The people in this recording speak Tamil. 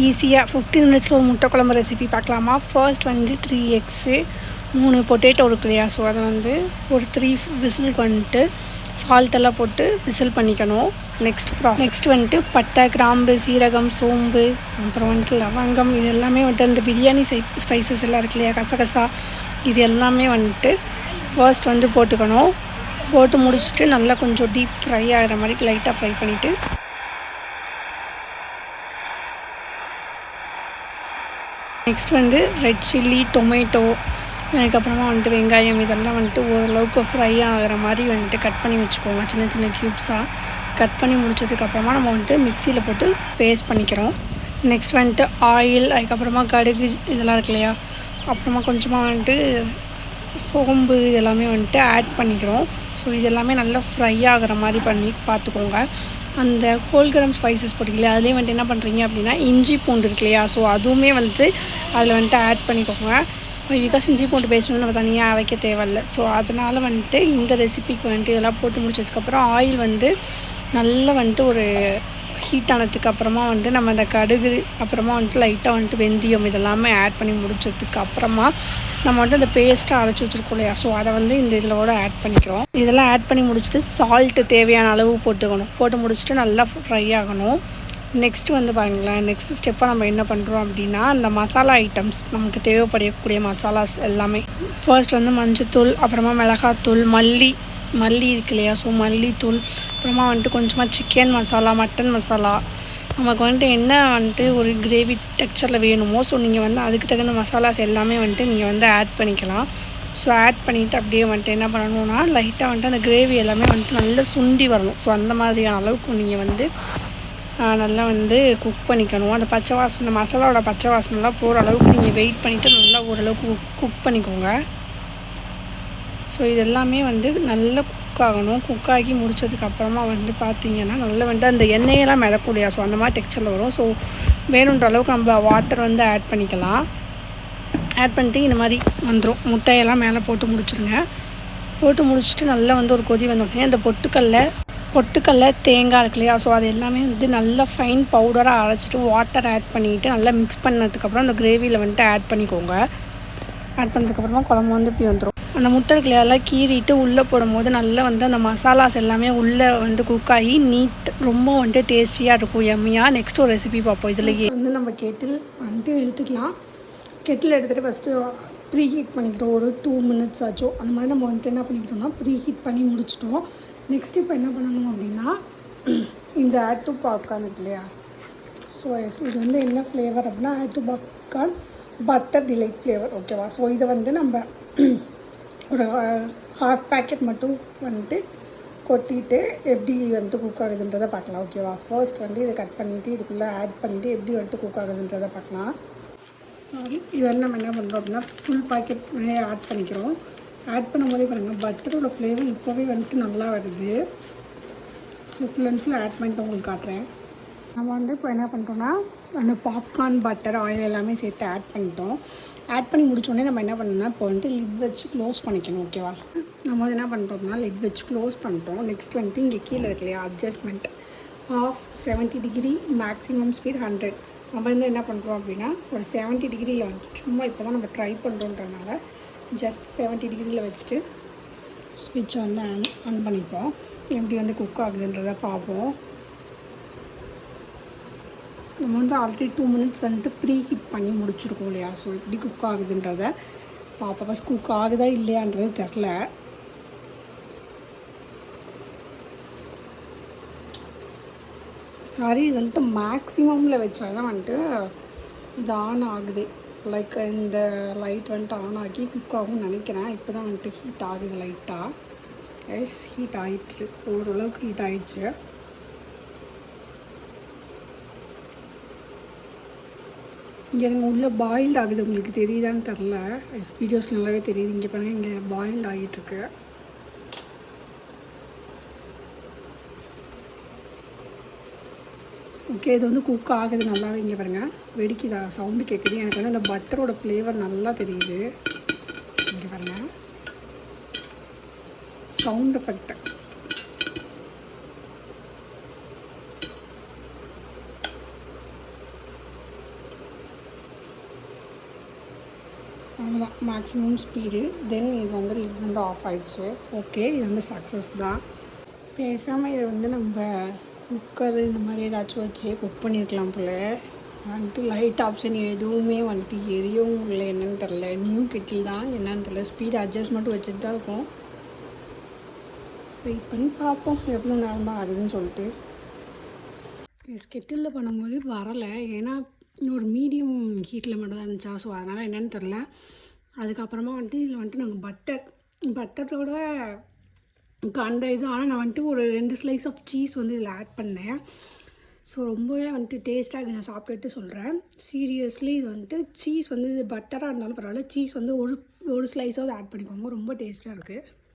ஈஸியாக 15 மினிட்ஸில் ஒரு முட்டை குழம்பு ரெசிபி பார்க்கலாமா. ஃபர்ஸ்ட் வந்து 3 எக்ஸு 3 பொட்டேட்டோ இருக்கு இல்லையா, ஸோ அதை வந்து ஒரு 3 விசிலுக்கு வந்துட்டு சால்ட்டெல்லாம் போட்டு விசில் பண்ணிக்கணும். நெக்ஸ்ட் வந்துட்டு பட்டை, கிராம்பு, சீரகம், சோம்பு, அப்புறம் வந்துட்டு லவங்கம், இது எல்லாமே வந்துட்டு அந்த பிரியாணி ஸ்பைசஸ் எல்லாம் இருக்கு இல்லையா, கசகசா, இது எல்லாமே வந்துட்டு ஃபர்ஸ்ட் வந்து போட்டுக்கணும். போட்டு முடிச்சுட்டு நல்லா கொஞ்சம் டீப் ஃப்ரை ஆகிற மாதிரி லைட்டாக ஃப்ரை பண்ணிவிட்டு நெக்ஸ்ட் வந்து ரெட் சில்லி, டொமேட்டோ, அதுக்கப்புறமா வந்துட்டு வெங்காயம், இதெல்லாம் வந்துட்டு ஓரளவுக்கு ஃப்ரை ஆகிற மாதிரி வந்துட்டு கட் பண்ணி வச்சுக்கோங்க. சின்ன சின்ன க்யூப்ஸாக கட் பண்ணி முடிச்சதுக்கப்புறமா நம்ம வந்துட்டு மிக்சியில் போட்டு பேஸ்ட் பண்ணிக்கிறோம். நெக்ஸ்ட் வந்துட்டு ஆயில், அதுக்கப்புறமா கடுகு, இதெல்லாம் இருக்கு இல்லையா, அப்புறமா கொஞ்சமாக வந்துட்டு சோம்பு, இதெல்லாமே வந்துட்டு ஆட் பண்ணிக்கிறோம். ஸோ இதெல்லாமே நல்லா ஃப்ரை ஆகிற மாதிரி பண்ணி பார்த்துக்கோங்க. அந்த ஹோல் கரம் ஸ்பைசஸ் போட்டிங்களே, அதுலேயே வந்துட்டு என்ன பண்ணுறீங்க அப்படின்னா இஞ்சி பூண்டு இருக்கு இல்லையா, ஸோ அதுவுமே வந்துட்டு அதில் வந்துட்டு ஆட் பண்ணிக்கோங்க. பிகாஸ் இஞ்சி பூண்டு பேஸ்ட் வந்து நம்ம தனியாக அரைக்க தேவையில்லை. ஸோ அதனால் வந்துட்டு இந்த ரெசிபிக்கு வந்துட்டு இதெல்லாம் போட்டு முடிச்சதுக்கப்புறம் ஆயில் வந்து நல்லா வந்துட்டு ஒரு ஹீட் ஆனதுக்கு அப்புறமா வந்து நம்ம அந்த கடுகு, அப்புறமா வந்துட்டு லைட்டாக வந்துட்டு வெந்தயம், இதெல்லாமே ஆட் பண்ணி முடிச்சதுக்கு அப்புறமா நம்ம வந்துட்டு அந்த பேஸ்ட்டாக அரைச்சி வச்சுருக்கோம் இல்லையா, ஸோ அதை வந்து இந்த இதிலோட ஆட் பண்ணிக்கிறோம். இதெல்லாம் ஆட் பண்ணி முடிச்சுட்டு சால்ட்டு தேவையான அளவு போட்டுக்கணும். போட்டு முடிச்சுட்டு நல்லா ஃப்ரை ஆகணும். நெக்ஸ்ட்டு வந்து பாருங்களேன், நெக்ஸ்ட் ஸ்டெப்பாக நம்ம என்ன பண்ணுறோம் அப்படின்னா, அந்த மசாலா ஐட்டம்ஸ், நமக்கு தேவைப்படக்கூடிய மசாலாஸ் எல்லாமே ஃபர்ஸ்ட் வந்து மஞ்சத்தூள், அப்புறமா மிளகாத்தூள், மல்லி இருக்கு இல்லையா, ஸோ மல்லித்தூள், அப்புறமா வந்துட்டு கொஞ்சமாக சிக்கன் மசாலா, மட்டன் மசாலா, நமக்கு வந்துட்டு என்ன வந்துட்டு ஒரு கிரேவி டெக்ஸ்சரில் வேணுமோ, ஸோ நீங்கள் வந்து அதுக்கு தகுந்த மசாலாஸ் எல்லாமே வந்துட்டு நீங்கள் வந்து ஆட் பண்ணிக்கலாம். ஸோ ஆட் பண்ணிவிட்டு அப்படியே வந்துட்டு என்ன பண்ணணும்னா, லைட்டாக வந்துட்டு அந்த கிரேவி எல்லாமே வந்துட்டு நல்லா சுண்டி வரணும். ஸோ அந்த மாதிரியான அளவுக்கு நீங்கள் வந்து நல்லா வந்து குக் பண்ணிக்கணும். அந்த பச்சை வாசனை, மசாலாவோட பச்சை வாசனைலாம் போகிற அளவுக்கு நீங்கள் வெயிட் பண்ணிவிட்டு நல்லா ஓரளவுக்கு குக் பண்ணிக்கோங்க. ஸோ இது எல்லாமே வந்து நல்லா குக் ஆகணும். குக் ஆகி முடித்ததுக்கப்புறமா வந்து பார்த்திங்கன்னா நல்லா வந்துட்டு அந்த எண்ணெயெல்லாம் மிதக்கூடிய, ஸோ அந்த மாதிரி டெக்ஸ்சரில் வரும். ஸோ வேணுன்ற அளவுக்கு நம்ம வாட்டர் வந்து ஆட் பண்ணிக்கலாம். ஆட் பண்ணிட்டு இந்த மாதிரி வந்துடும். முட்டையெல்லாம் மேலே போட்டு முடிச்சுருங்க. போட்டு முடிச்சுட்டு நல்லா வந்து ஒரு கொதி வந்தோடனே அந்த பொட்டுக்கல்ல, தேங்காய் இருக்கு இல்லையா, ஸோ அது எல்லாமே வந்து நல்லா ஃபைன் பவுடராக அரைச்சிட்டு வாட்டர் ஆட் பண்ணிவிட்டு நல்லா மிக்ஸ் பண்ணதுக்கப்புறம் அந்த கிரேவியில் வந்துட்டு ஆட் பண்ணிக்கோங்க. ஆட் பண்ணதுக்கப்புறமா குழம்பு வந்து இப்படி வந்துடும். அந்த முட்டை இருக்குல்லையா, அதெல்லாம் கீறிட்டு உள்ளே போடும்போது நல்லா வந்து அந்த மசாலாஸ் எல்லாமே உள்ளே வந்து குக் ஆகி ரொம்ப வந்துட்டு டேஸ்டியாக இருக்கும், எம்மியாக. நெக்ஸ்ட் ஒரு ரெசிபி பார்ப்போம். இதுலேயே வந்து நம்ம கெட்டில் வந்துட்டு எடுத்துக்கலாம். கெட்டில் எடுத்துகிட்டு ஃபஸ்ட்டு ப்ரீ ஹீட் பண்ணிக்கிட்டோம். ஒரு 2 மினிட்ஸ் ஆச்சோ அந்த மாதிரி நம்ம வந்துட்டு என்ன பண்ணிக்கிட்டோம்னா ப்ரீ ஹீட் பண்ணி முடிச்சிட்டோம். நெக்ஸ்ட் இப்போ என்ன பண்ணணும் அப்படின்னா, இந்த ஆட் டு பாப்கார்ன் இருக்கு இல்லையா, ஸோ இது வந்து என்ன ஃப்ளேவர் அப்படின்னா add to popcorn butter delight flavour, ஓகேவா. ஸோ இதை வந்து நம்ம ஒரு 1/2 பேக்கெட் மட்டும் வந்துட்டு கொட்டிட்டு எப்படி வந்துட்டு குக் ஆகுதுன்றதை பார்க்கலாம், ஓகேவா. ஃபர்ஸ்ட் வந்து இதை கட் பண்ணிவிட்டு இதுக்குள்ளே ஆட் பண்ணிவிட்டு எப்படி வந்துட்டு குக் ஆகுதுன்றதை பார்க்கலாம். இது வந்து நம்ம என்ன பண்ணுறோம் அப்படின்னா ஃபுல் பேக்கெட் ஆட் பண்ணிக்கிறோம். ஆட் பண்ணும்போதே பாருங்கள் பட்டரோட ஃப்ளேவர் இப்போவே வந்துட்டு நல்லா வருது. So full and full add பண்ணிட்டு உங்களுக்கு காட்டுறேன். நம்ம வந்து இப்போ என்ன பண்ணுறோன்னா அந்த பாப்கார்ன், பட்டர், ஆயில் எல்லாமே சேர்த்து ஆட் பண்ணிட்டோம். ஆட் பண்ணி முடிச்சோடனே நம்ம என்ன பண்ணணும்னா இப்போ வந்துட்டு லிட் வச்சு க்ளோஸ் பண்ணிக்கணும், ஓகேவா. நம்ம வந்து என்ன பண்ணுறோம்னா லிட் வச்சு க்ளோஸ் பண்ணிட்டோம். நெக்ஸ்ட் வந்துட்டு இங்கே கீழே இருக்கு இல்லையா, adjustment of 70 degree, maximum speed 100. நம்ம வந்து என்ன பண்ணுறோம் அப்படின்னா ஒரு 70 டிகிரியில் வந்து சும்மா இப்போ தான் நம்ம ட்ரை பண்ணுறோன்றனால ஜஸ்ட் 70 டிகிரியில் வச்சுட்டு ஸ்விட்சை வந்து ஆன் பண்ணிப்போம். எப்படி வந்து குக் ஆகுதுன்றதை பார்ப்போம். நம்ம வந்து ஆல்ரெடி 2 மினிட்ஸ் வந்துட்டு ப்ரீ ஹீட் பண்ணி முடிச்சிருக்கோம் இல்லையா, ஸோ எப்படி குக் ஆகுதுன்றதை பார்ப்போம். ஃபஸ்ட் குக் ஆகுதா இல்லையான்றது தெரில. சாரி, இது வந்துட்டு மேக்ஸிமமில் வச்சா தான் வந்துட்டு இது ஆன் ஆகுது. லைக் இந்த லைட் வந்துட்டு ஆன் ஆகி குக் ஆகும்னு நினைக்கிறேன். இப்போ தான் வந்துட்டு ஹீட் ஆகுது லைட்டாக. எஸ், ஹீட் ஆகிடுச்சு, ஓரளவுக்கு ஹீட் ஆகிடுச்சு. இங்கே எனக்கு உள்ளே பாயில்டு ஆகுது, உங்களுக்கு தெரியுதான்னு தெரில. வீடியோஸ் நல்லாவே தெரியுது. இங்கே பாருங்கள், இங்கே பாயில்டு ஆகிட்டுருக்கு. ஓகே, இது வந்து குக் ஆகுது நல்லாவே. இங்கே பாருங்கள் வெடிக்குதா, சவுண்டு கேட்குது. எனக்கு வந்து அந்த பட்டரோட ஃப்ளேவர் நல்லா தெரியுது. இங்கே பாருங்கள் சவுண்ட் எஃபெக்ட். அவ்வளோதான் மேக்ஸிமம் ஸ்பீடு. தென் இது வந்து லிட் வந்து ஆஃப் ஆகிடுச்சு. ஓகே, இது வந்து சக்ஸஸ் தான். பேசாமல் இதை வந்து நம்ம குக்கர் இந்த மாதிரி ஏதாச்சும் வச்சு குக் பண்ணியிருக்கலாம் போல். வந்துட்டு லைட் ஆப்ஷன் எதுவுமே வந்துட்டு எரியும் இல்லை, என்னென்னு தெரில. நியூ கெட்டில் தான், என்னென்னு தெரில. ஸ்பீட் அட்ஜஸ்ட்மெண்ட் வச்சுட்டு தான் இருக்கும். வெயிட் பண்ணி பார்ப்போம் எவ்வளோ நேரம் தான் ஆகுதுன்னு சொல்லிட்டு. கெட்டிலில் பண்ணும்போது வரலை, ஏன்னா ஒரு மீடியம் ஹீட்டில் மட்டும் தான் இருந்துச்சா. ஸோ அதனால் என்னென்னு தெரில. அதுக்கப்புறமா வந்துட்டு இதில் வந்துட்டு நாங்கள் பட்டரோட அந்த இது, ஆனால் நான் வந்துட்டு ஒரு 2 ஸ்லைஸ் ஆஃப் சீஸ் வந்து இதில் ஆட் பண்ணேன். ஸோ ரொம்பவே வந்துட்டு டேஸ்ட்டாக நான் சாப்பிட்டுட்டு சொல்கிறேன். சீரியஸ்லி இது வந்துட்டு சீஸ் வந்து இது பட்டராக இருந்தாலும் பரவாயில்ல, சீஸ் வந்து ஒரு ஸ்லைஸாவது ஆட் பண்ணிக்கோங்க, ரொம்ப டேஸ்ட்டாக இருக்குது.